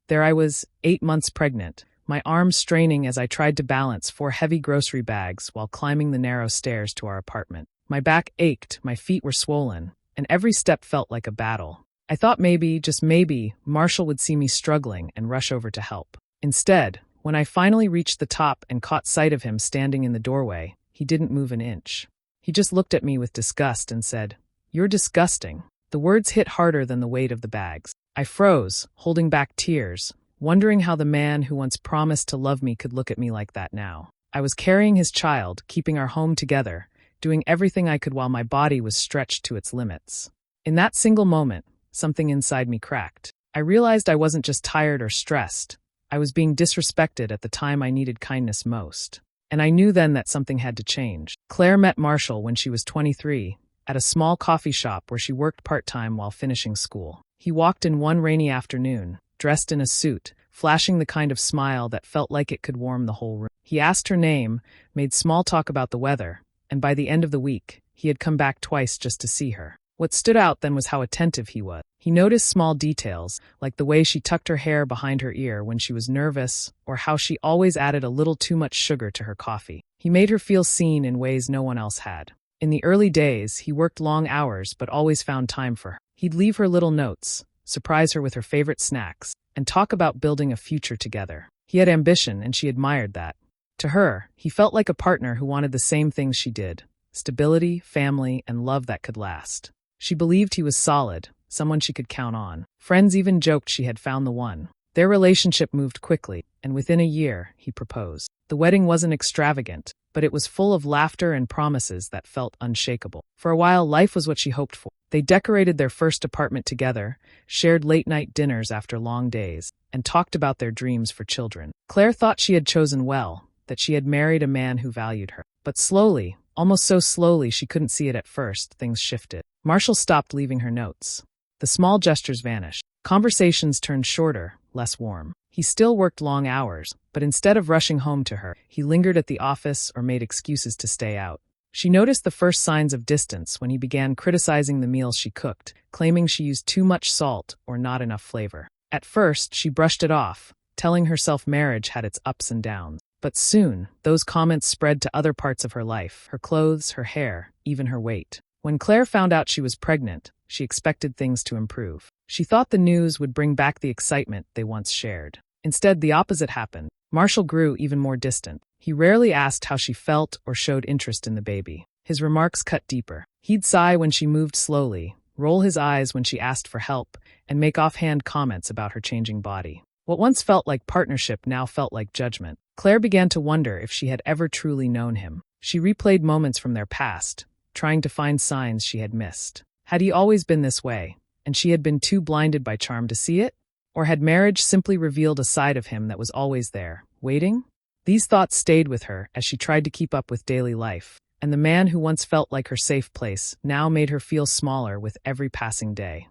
There I was, 8 months pregnant, my arms straining as I tried to balance 4 heavy grocery bags while climbing the narrow stairs to our apartment. My back ached, my feet were swollen, and every step felt like a battle. I thought maybe, just maybe, Marshall would see me struggling and rush over to help. Instead, when I finally reached the top and caught sight of him standing in the doorway, he didn't move an inch. He just looked at me with disgust and said, "You're disgusting." The words hit harder than the weight of the bags. I froze, holding back tears, wondering how the man who once promised to love me could look at me like that now. I was carrying his child, keeping our home together, doing everything I could while my body was stretched to its limits. In that single moment, something inside me cracked. I realized I wasn't just tired or stressed. I was being disrespected at the time I needed kindness most. And I knew then that something had to change. Claire met Marshall when she was 23, at a small coffee shop where she worked part-time while finishing school. He walked in one rainy afternoon, dressed in a suit, flashing the kind of smile that felt like it could warm the whole room. He asked her name, made small talk about the weather, and by the end of the week, he had come back twice just to see her. What stood out then was how attentive he was. He noticed small details, like the way she tucked her hair behind her ear when she was nervous, or how she always added a little too much sugar to her coffee. He made her feel seen in ways no one else had. In the early days, he worked long hours but always found time for her. He'd leave her little notes, surprise her with her favorite snacks, and talk about building a future together. He had ambition, and she admired that. To her, he felt like a partner who wanted the same things she did: stability, family, and love that could last. She believed he was solid, someone she could count on. Friends even joked she had found the one. Their relationship moved quickly, and within a year, he proposed. The wedding wasn't extravagant, but it was full of laughter and promises that felt unshakable. For a while, life was what she hoped for. They decorated their first apartment together, shared late-night dinners after long days, and talked about their dreams for children. Claire thought she had chosen well, that she had married a man who valued her. But slowly, almost so slowly she couldn't see it at first, things shifted. Marshall stopped leaving her notes. The small gestures vanished. Conversations turned shorter, less warm. He still worked long hours, but instead of rushing home to her, he lingered at the office or made excuses to stay out. She noticed the first signs of distance when he began criticizing the meals she cooked, claiming she used too much salt or not enough flavor. At first, she brushed it off, telling herself marriage had its ups and downs. But soon, those comments spread to other parts of her life: her clothes, her hair, even her weight. When Claire found out she was pregnant, she expected things to improve. She thought the news would bring back the excitement they once shared. Instead, the opposite happened. Marshall grew even more distant. He rarely asked how she felt or showed interest in the baby. His remarks cut deeper. He'd sigh when she moved slowly, roll his eyes when she asked for help, and make offhand comments about her changing body. What once felt like partnership now felt like judgment. Claire began to wonder if she had ever truly known him. She replayed moments from their past, trying to find signs she had missed. Had he always been this way, and she had been too blinded by charm to see it? Or had marriage simply revealed a side of him that was always there, waiting? These thoughts stayed with her as she tried to keep up with daily life, and the man who once felt like her safe place now made her feel smaller with every passing day.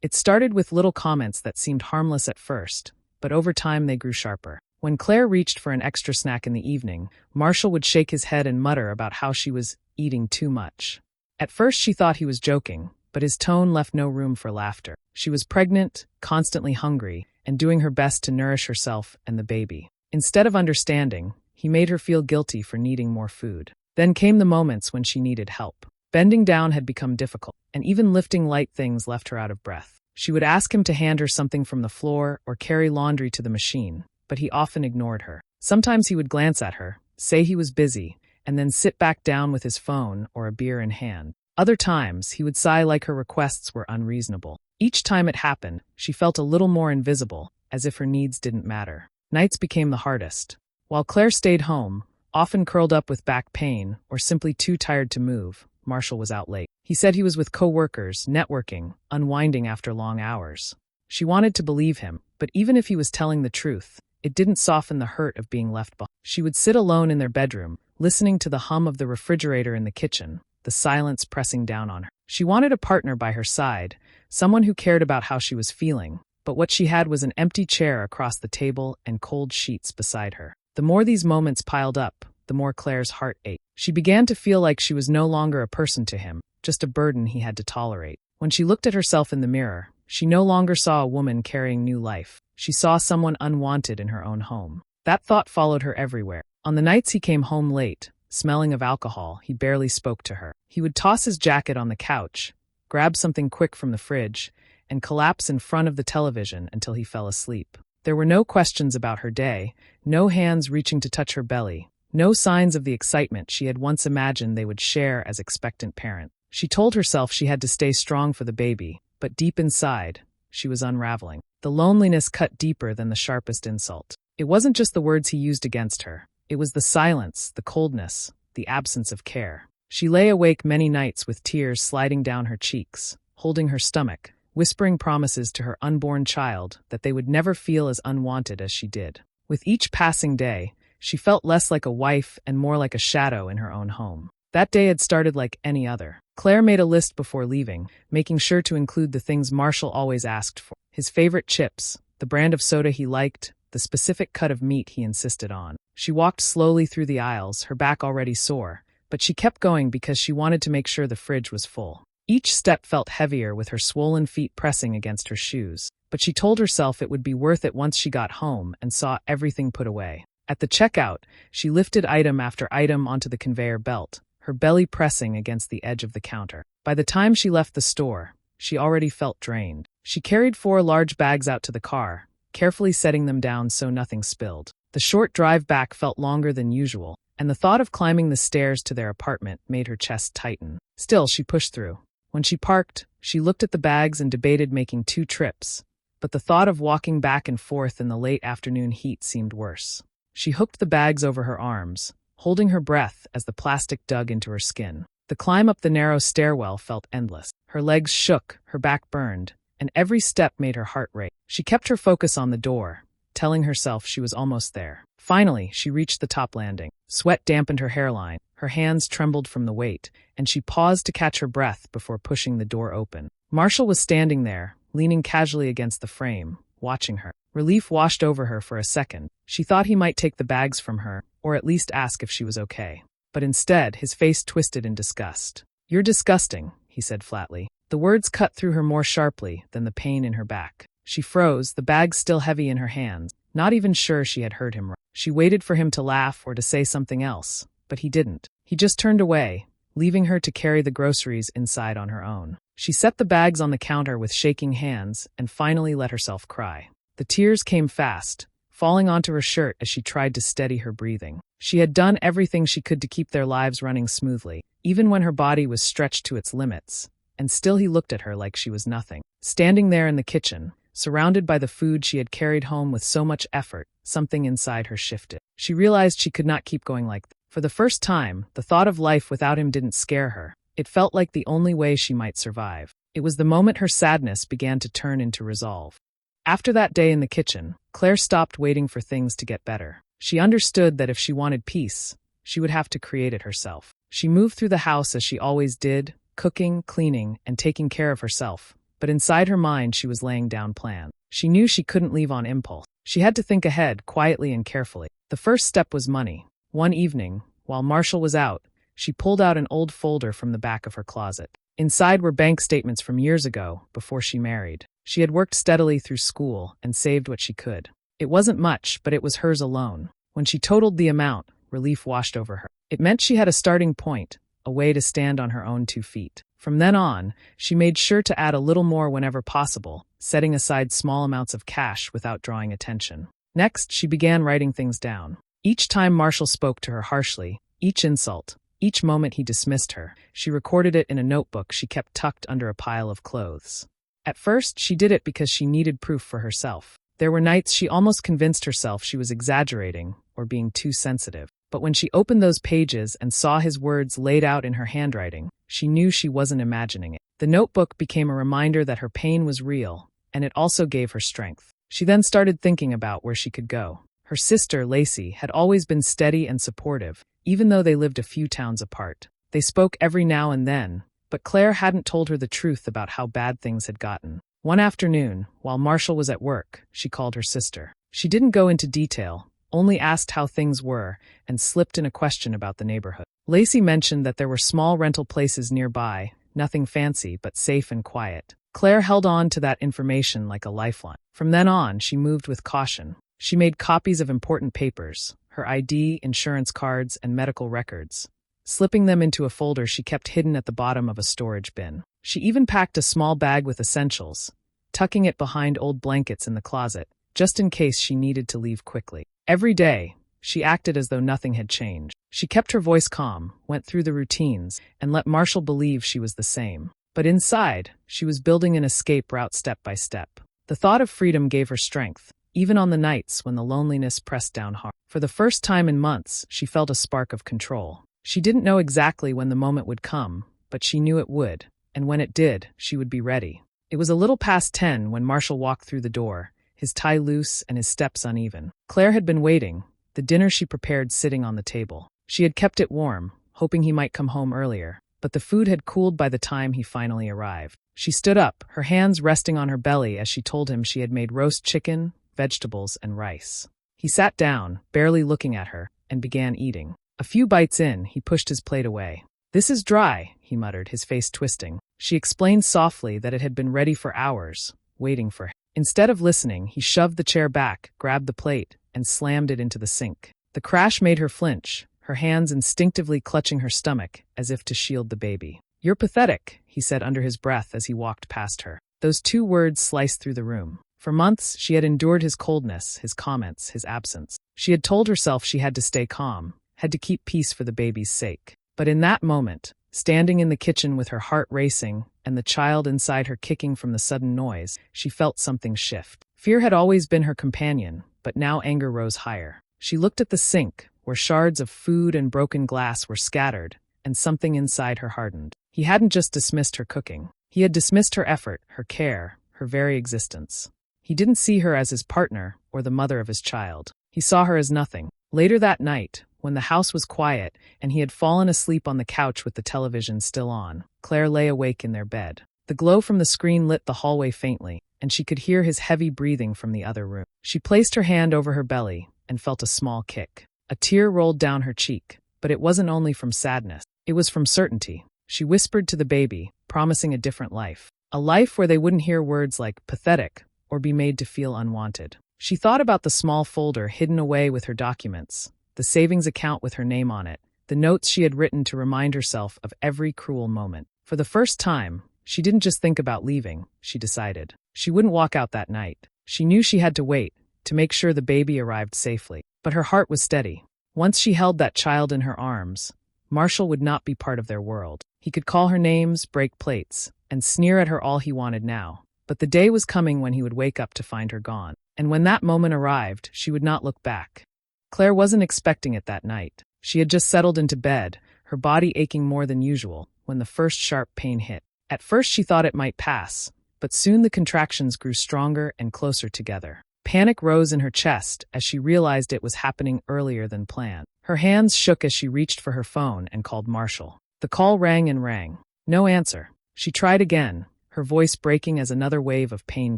It started with little comments that seemed harmless at first, but over time they grew sharper. When Claire reached for an extra snack in the evening, Marshall would shake his head and mutter about how she was eating too much. At first she thought he was joking, but his tone left no room for laughter. She was pregnant, constantly hungry, and doing her best to nourish herself and the baby. Instead of understanding, he made her feel guilty for needing more food. Then came the moments when she needed help. Bending down had become difficult, and even lifting light things left her out of breath. She would ask him to hand her something from the floor or carry laundry to the machine, but he often ignored her. Sometimes he would glance at her, say he was busy, and then sit back down with his phone or a beer in hand. Other times, he would sigh like her requests were unreasonable. Each time it happened, she felt a little more invisible, as if her needs didn't matter. Nights became the hardest. While Claire stayed home, often curled up with back pain or simply too tired to move, Marshall was out late. He said he was with co-workers, networking, unwinding after long hours. She wanted to believe him, but even if he was telling the truth, it didn't soften the hurt of being left behind. She would sit alone in their bedroom, listening to the hum of the refrigerator in the kitchen, the silence pressing down on her. She wanted a partner by her side, someone who cared about how she was feeling, but what she had was an empty chair across the table and cold sheets beside her. The more these moments piled up, the more Claire's heart ached. She began to feel like she was no longer a person to him, just a burden he had to tolerate. When she looked at herself in the mirror, she no longer saw a woman carrying new life. She saw someone unwanted in her own home. That thought followed her everywhere. On the nights he came home late, smelling of alcohol, he barely spoke to her. He would toss his jacket on the couch, grab something quick from the fridge, and collapse in front of the television until he fell asleep. There were no questions about her day, no hands reaching to touch her belly, no signs of the excitement she had once imagined they would share as expectant parents. She told herself she had to stay strong for the baby, but deep inside, she was unraveling. The loneliness cut deeper than the sharpest insult. It wasn't just the words he used against her. It was the silence, the coldness, the absence of care. She lay awake many nights with tears sliding down her cheeks, holding her stomach, whispering promises to her unborn child that they would never feel as unwanted as she did. With each passing day, she felt less like a wife and more like a shadow in her own home. That day had started like any other. Claire made a list before leaving, making sure to include the things Marshall always asked for. His favorite chips, the brand of soda he liked, the specific cut of meat he insisted on. She walked slowly through the aisles, her back already sore, but she kept going because she wanted to make sure the fridge was full. Each step felt heavier with her swollen feet pressing against her shoes, but she told herself it would be worth it once she got home and saw everything put away. At the checkout, she lifted item after item onto the conveyor belt, her belly pressing against the edge of the counter. By the time she left the store, she already felt drained. She carried 4 large bags out to the car, carefully setting them down so nothing spilled. The short drive back felt longer than usual, and the thought of climbing the stairs to their apartment made her chest tighten. Still, she pushed through. When she parked, she looked at the bags and debated making 2 trips, but the thought of walking back and forth in the late afternoon heat seemed worse. She hooked the bags over her arms, holding her breath as the plastic dug into her skin. The climb up the narrow stairwell felt endless. Her legs shook, her back burned, and every step made her heart race. She kept her focus on the door, telling herself she was almost there. Finally, she reached the top landing. Sweat dampened her hairline, her hands trembled from the weight, and she paused to catch her breath before pushing the door open. Marshall was standing there, leaning casually against the frame, watching her. Relief washed over her for a second. She thought he might take the bags from her, or at least ask if she was okay. But instead, his face twisted in disgust. "You're disgusting," he said flatly. The words cut through her more sharply than the pain in her back. She froze, the bags still heavy in her hands, not even sure she had heard him right. She waited for him to laugh or to say something else, but he didn't. He just turned away, leaving her to carry the groceries inside on her own. She set the bags on the counter with shaking hands and finally let herself cry. The tears came fast, falling onto her shirt as she tried to steady her breathing. She had done everything she could to keep their lives running smoothly, even when her body was stretched to its limits, and still he looked at her like she was nothing. Standing there in the kitchen, surrounded by the food she had carried home with so much effort, something inside her shifted. She realized she could not keep going like that. For the first time, the thought of life without him didn't scare her. It felt like the only way she might survive. It was the moment her sadness began to turn into resolve. After that day in the kitchen, Claire stopped waiting for things to get better. She understood that if she wanted peace, she would have to create it herself. She moved through the house as she always did, cooking, cleaning, and taking care of herself. But inside her mind, she was laying down plans. She knew she couldn't leave on impulse. She had to think ahead, quietly and carefully. The first step was money. One evening, while Marshall was out, she pulled out an old folder from the back of her closet. Inside were bank statements from years ago, before she married. She had worked steadily through school and saved what she could. It wasn't much, but it was hers alone. When she totaled the amount, relief washed over her. It meant she had a starting point, a way to stand on her own 2 feet. From then on, she made sure to add a little more whenever possible, setting aside small amounts of cash without drawing attention. Next, she began writing things down. Each time Marshall spoke to her harshly, each insult, each moment he dismissed her, she recorded it in a notebook she kept tucked under a pile of clothes. At first, she did it because she needed proof for herself. There were nights she almost convinced herself she was exaggerating or being too sensitive. But when she opened those pages and saw his words laid out in her handwriting, she knew she wasn't imagining it. The notebook became a reminder that her pain was real, and it also gave her strength. She then started thinking about where she could go. Her sister, Lacey, had always been steady and supportive, even though they lived a few towns apart. They spoke every now and then, but Claire hadn't told her the truth about how bad things had gotten. One afternoon, while Marshall was at work, she called her sister. She didn't go into detail, only asked how things were, and slipped in a question about the neighborhood. Lacey mentioned that there were small rental places nearby, nothing fancy but safe and quiet. Claire held on to that information like a lifeline. From then on, she moved with caution. She made copies of important papers, her ID, insurance cards, and medical records, slipping them into a folder she kept hidden at the bottom of a storage bin. She even packed a small bag with essentials, tucking it behind old blankets in the closet, just in case she needed to leave quickly. Every day, she acted as though nothing had changed. She kept her voice calm, went through the routines, and let Marshall believe she was the same. But inside, she was building an escape route step by step. The thought of freedom gave her strength, even on the nights when the loneliness pressed down hard. For the first time in months, she felt a spark of control. She didn't know exactly when the moment would come, but she knew it would, and when it did, she would be ready. It was a little past 10 when Marshall walked through the door, his tie loose and his steps uneven. Claire had been waiting, the dinner she prepared sitting on the table. She had kept it warm, hoping he might come home earlier, but the food had cooled by the time he finally arrived. She stood up, her hands resting on her belly as she told him she had made roast chicken, vegetables, and rice. He sat down, barely looking at her, and began eating. A few bites in, he pushed his plate away. "This is dry," he muttered, his face twisting. She explained softly that it had been ready for hours, waiting for him. Instead of listening, he shoved the chair back, grabbed the plate, and slammed it into the sink. The crash made her flinch, her hands instinctively clutching her stomach, as if to shield the baby. "You're pathetic," he said under his breath as he walked past her. Those two words sliced through the room. For months, she had endured his coldness, his comments, his absence. She had told herself she had to stay calm, had to keep peace for the baby's sake. But in that moment, standing in the kitchen with her heart racing and the child inside her kicking from the sudden noise, she felt something shift. Fear had always been her companion, but now anger rose higher. She looked at the sink, where shards of food and broken glass were scattered, and something inside her hardened. He hadn't just dismissed her cooking. He had dismissed her effort, her care, her very existence. He didn't see her as his partner or the mother of his child. He saw her as nothing. Later that night, when the house was quiet and he had fallen asleep on the couch with the television still on, Claire lay awake in their bed. The glow from the screen lit the hallway faintly, and she could hear his heavy breathing from the other room. She placed her hand over her belly and felt a small kick. A tear rolled down her cheek, but it wasn't only from sadness. It was from certainty. She whispered to the baby, promising a different life. A life where they wouldn't hear words like pathetic or be made to feel unwanted. She thought about the small folder hidden away with her documents, the savings account with her name on it, the notes she had written to remind herself of every cruel moment. For the first time, she didn't just think about leaving, she decided. She wouldn't walk out that night. She knew she had to wait, to make sure the baby arrived safely. But her heart was steady. Once she held that child in her arms, Marshall would not be part of their world. He could call her names, break plates, and sneer at her all he wanted now. But the day was coming when he would wake up to find her gone. And when that moment arrived, she would not look back. Claire wasn't expecting it that night. She had just settled into bed, her body aching more than usual, when the first sharp pain hit. At first she thought it might pass, but soon the contractions grew stronger and closer together. Panic rose in her chest as she realized it was happening earlier than planned. Her hands shook as she reached for her phone and called Marshall. The call rang and rang. No answer. She tried again, her voice breaking as another wave of pain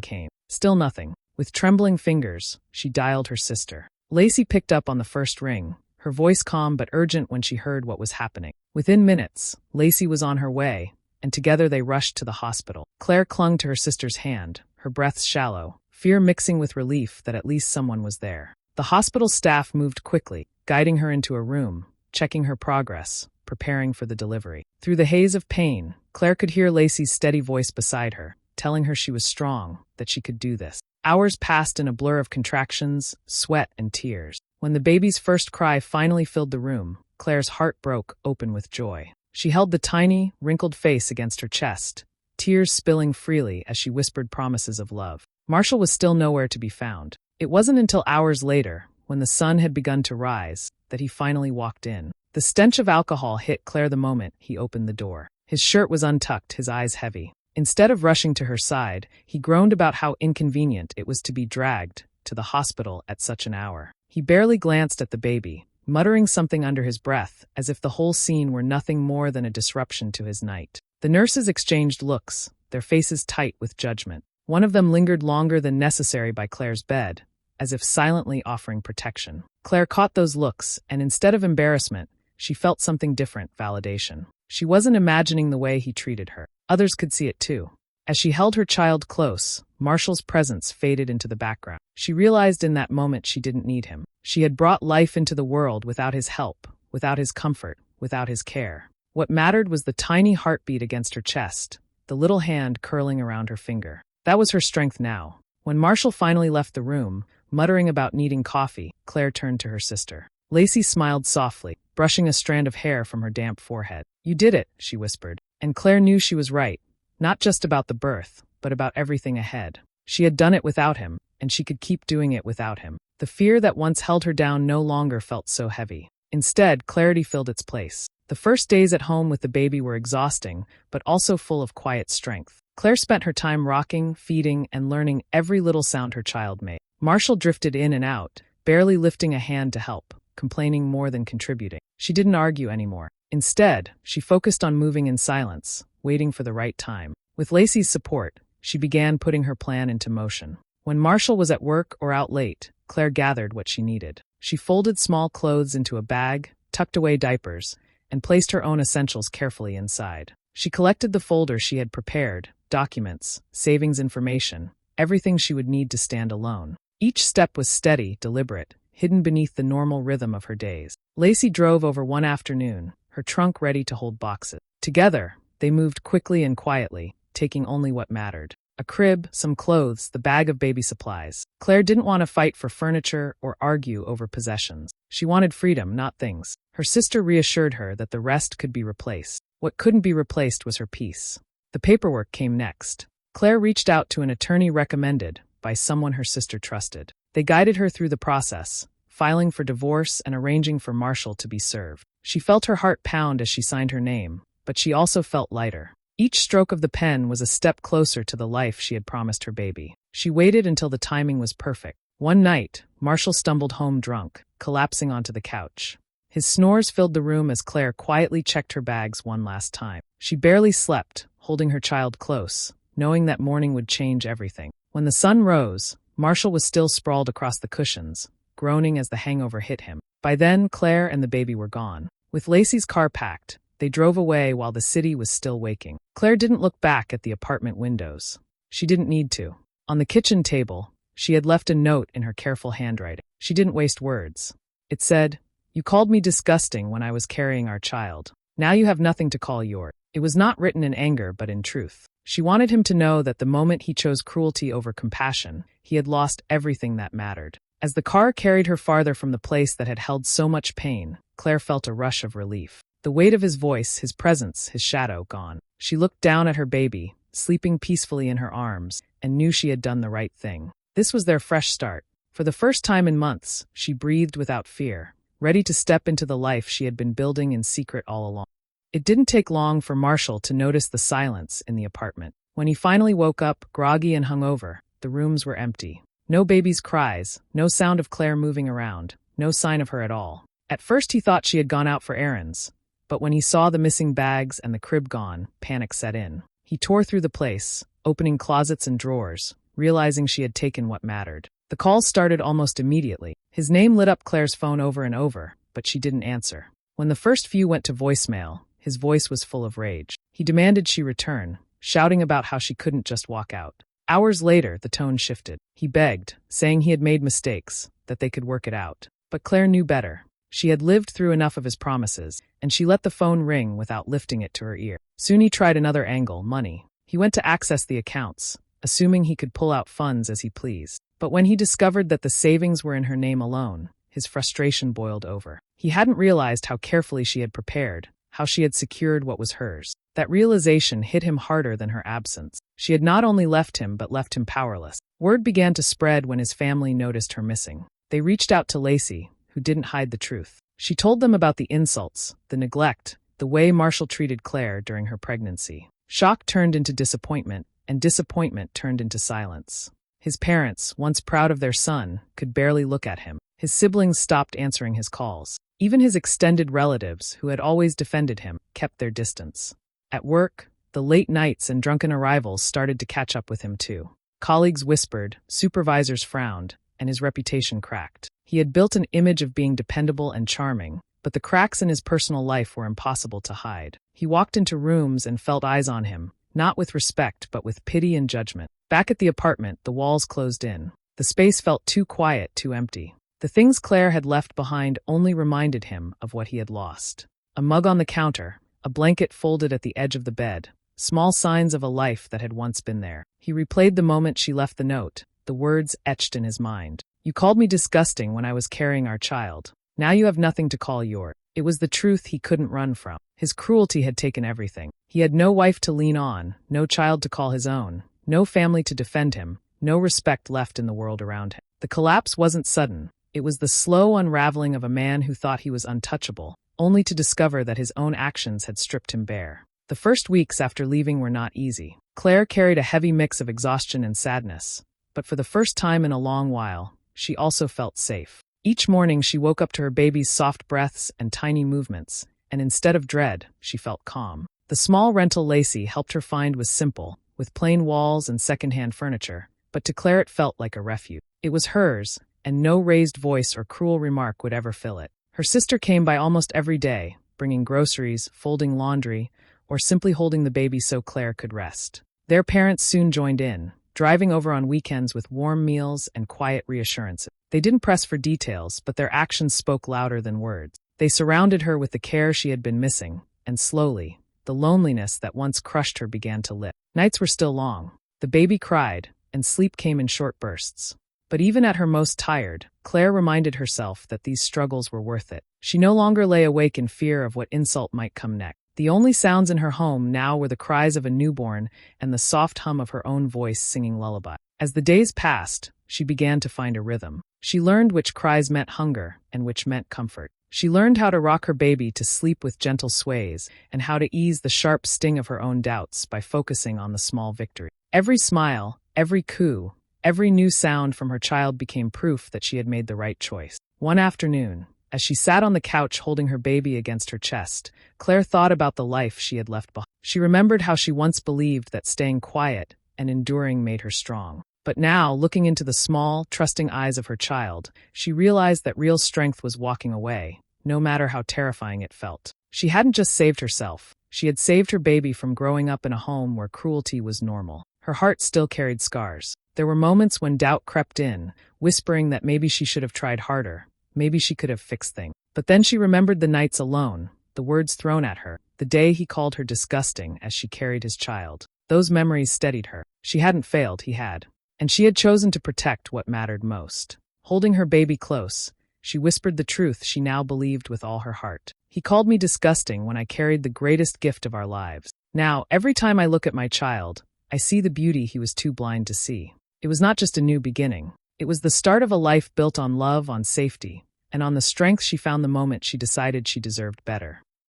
came. Still nothing. With trembling fingers, she dialed her sister. Lacey picked up on the first ring, her voice calm but urgent when she heard what was happening. Within minutes, Lacey was on her way, and together they rushed to the hospital. Claire clung to her sister's hand, her breaths shallow, fear mixing with relief that at least someone was there. The hospital staff moved quickly, guiding her into a room, checking her progress, preparing for the delivery. Through the haze of pain, Claire could hear Lacey's steady voice beside her, telling her she was strong, that she could do this. Hours passed in a blur of contractions, sweat, and tears. When the baby's first cry finally filled the room, Claire's heart broke open with joy. She held the tiny, wrinkled face against her chest, tears spilling freely as she whispered promises of love. Marshall was still nowhere to be found. It wasn't until hours later, when the sun had begun to rise, that he finally walked in. The stench of alcohol hit Claire the moment he opened the door. His shirt was untucked, his eyes heavy. Instead of rushing to her side, he groaned about how inconvenient it was to be dragged to the hospital at such an hour. He barely glanced at the baby, muttering something under his breath, as if the whole scene were nothing more than a disruption to his night. The nurses exchanged looks, their faces tight with judgment. One of them lingered longer than necessary by Claire's bed, as if silently offering protection. Claire caught those looks, and instead of embarrassment, she felt something different, validation. She wasn't imagining the way he treated her. Others could see it too. As she held her child close, Marshall's presence faded into the background. She realized in that moment she didn't need him. She had brought life into the world without his help, without his comfort, without his care. What mattered was the tiny heartbeat against her chest, the little hand curling around her finger. That was her strength now. When Marshall finally left the room, muttering about needing coffee, Claire turned to her sister. Lacey smiled softly, brushing a strand of hair from her damp forehead. "You did it," she whispered. And Claire knew she was right, not just about the birth, but about everything ahead. She had done it without him, and she could keep doing it without him. The fear that once held her down no longer felt so heavy. Instead, clarity filled its place. The first days at home with the baby were exhausting, but also full of quiet strength. Claire spent her time rocking, feeding, and learning every little sound her child made. Marshall drifted in and out, barely lifting a hand to help, complaining more than contributing. She didn't argue anymore. Instead, she focused on moving in silence, waiting for the right time. With Lacey's support, she began putting her plan into motion. When Marshall was at work or out late, Claire gathered what she needed. She folded small clothes into a bag, tucked away diapers, and placed her own essentials carefully inside. She collected the folders she had prepared, documents, savings information, everything she would need to stand alone. Each step was steady, deliberate, hidden beneath the normal rhythm of her days. Lacey drove over one afternoon, her trunk ready to hold boxes. Together, they moved quickly and quietly, taking only what mattered. A crib, some clothes, the bag of baby supplies. Claire didn't want to fight for furniture or argue over possessions. She wanted freedom, not things. Her sister reassured her that the rest could be replaced. What couldn't be replaced was her peace. The paperwork came next. Claire reached out to an attorney recommended by someone her sister trusted. They guided her through the process, filing for divorce and arranging for Marshall to be served. She felt her heart pound as she signed her name, but she also felt lighter. Each stroke of the pen was a step closer to the life she had promised her baby. She waited until the timing was perfect. One night, Marshall stumbled home drunk, collapsing onto the couch. His snores filled the room as Claire quietly checked her bags one last time. She barely slept, holding her child close, knowing that morning would change everything. When the sun rose, Marshall was still sprawled across the cushions, groaning as the hangover hit him. By then, Claire and the baby were gone. With Lacey's car packed, they drove away while the city was still waking. Claire didn't look back at the apartment windows. She didn't need to. On the kitchen table, she had left a note in her careful handwriting. She didn't waste words. It said, "You called me disgusting when I was carrying our child. Now you have nothing to call yours." It was not written in anger but in truth. She wanted him to know that the moment he chose cruelty over compassion, he had lost everything that mattered. As the car carried her farther from the place that had held so much pain, Claire felt a rush of relief. The weight of his voice, his presence, his shadow gone. She looked down at her baby, sleeping peacefully in her arms, and knew she had done the right thing. This was their fresh start. For the first time in months, she breathed without fear, ready to step into the life she had been building in secret all along. It didn't take long for Marshall to notice the silence in the apartment. When he finally woke up, groggy and hungover, the rooms were empty. No baby's cries, no sound of Claire moving around, no sign of her at all. At first he thought she had gone out for errands, but when he saw the missing bags and the crib gone, panic set in. He tore through the place, opening closets and drawers, realizing she had taken what mattered. The calls started almost immediately. His name lit up Claire's phone over and over, but she didn't answer. When the first few went to voicemail, his voice was full of rage. He demanded she return, shouting about how she couldn't just walk out. Hours later, the tone shifted. He begged, saying he had made mistakes, that they could work it out. But Claire knew better. She had lived through enough of his promises, and she let the phone ring without lifting it to her ear. Soon he tried another angle, money. He went to access the accounts, assuming he could pull out funds as he pleased. But when he discovered that the savings were in her name alone, his frustration boiled over. He hadn't realized how carefully she had prepared, how she had secured what was hers. That realization hit him harder than her absence. She had not only left him but left him powerless. Word began to spread when his family noticed her missing. They reached out to Lacey, who didn't hide the truth. She told them about the insults, the neglect, the way Marshall treated Claire during her pregnancy. Shock turned into disappointment, and disappointment turned into silence. His parents, once proud of their son, could barely look at him. His siblings stopped answering his calls. Even his extended relatives, who had always defended him, kept their distance. At work, the late nights and drunken arrivals started to catch up with him too. Colleagues whispered, supervisors frowned, and his reputation cracked. He had built an image of being dependable and charming, but the cracks in his personal life were impossible to hide. He walked into rooms and felt eyes on him, not with respect but with pity and judgment. Back at the apartment, the walls closed in. The space felt too quiet, too empty. The things Claire had left behind only reminded him of what he had lost. A mug on the counter, a blanket folded at the edge of the bed, small signs of a life that had once been there. He replayed the moment she left the note, the words etched in his mind. "You called me disgusting when I was carrying our child. Now you have nothing to call yours." It was the truth he couldn't run from. His cruelty had taken everything. He had no wife to lean on, no child to call his own, no family to defend him, no respect left in the world around him. The collapse wasn't sudden. It was the slow unraveling of a man who thought he was untouchable, only to discover that his own actions had stripped him bare. The first weeks after leaving were not easy. Claire carried a heavy mix of exhaustion and sadness, but for the first time in a long while, she also felt safe. Each morning she woke up to her baby's soft breaths and tiny movements, and instead of dread, she felt calm. The small rental Lacey helped her find was simple, with plain walls and secondhand furniture, but to Claire it felt like a refuge. It was hers, and no raised voice or cruel remark would ever fill it. Her sister came by almost every day, bringing groceries, folding laundry, or simply holding the baby so Claire could rest. Their parents soon joined in, driving over on weekends with warm meals and quiet reassurances. They didn't press for details, but their actions spoke louder than words. They surrounded her with the care she had been missing, and slowly, the loneliness that once crushed her began to lift. Nights were still long. The baby cried, and sleep came in short bursts. But even at her most tired, Claire reminded herself that these struggles were worth it. She no longer lay awake in fear of what insult might come next. The only sounds in her home now were the cries of a newborn and the soft hum of her own voice singing lullaby. As the days passed, she began to find a rhythm. She learned which cries meant hunger and which meant comfort. She learned how to rock her baby to sleep with gentle sways and how to ease the sharp sting of her own doubts by focusing on the small victory. Every smile, every coo, every new sound from her child became proof that she had made the right choice. One afternoon, as she sat on the couch holding her baby against her chest, Claire thought about the life she had left behind. She remembered how she once believed that staying quiet and enduring made her strong. But now, looking into the small, trusting eyes of her child, she realized that real strength was walking away, no matter how terrifying it felt. She hadn't just saved herself. She had saved her baby from growing up in a home where cruelty was normal. Her heart still carried scars. There were moments when doubt crept in, whispering that maybe she should have tried harder, maybe she could have fixed things. But then she remembered the nights alone, the words thrown at her, the day he called her disgusting as she carried his child. Those memories steadied her. She hadn't failed, he had. And she had chosen to protect what mattered most. Holding her baby close, she whispered the truth she now believed with all her heart. He called me disgusting when I carried the greatest gift of our lives. Now, every time I look at my child, I see the beauty he was too blind to see. It was not just a new beginning. It was the start of a life built on love, on safety, and on the strength she found the moment she decided she deserved better.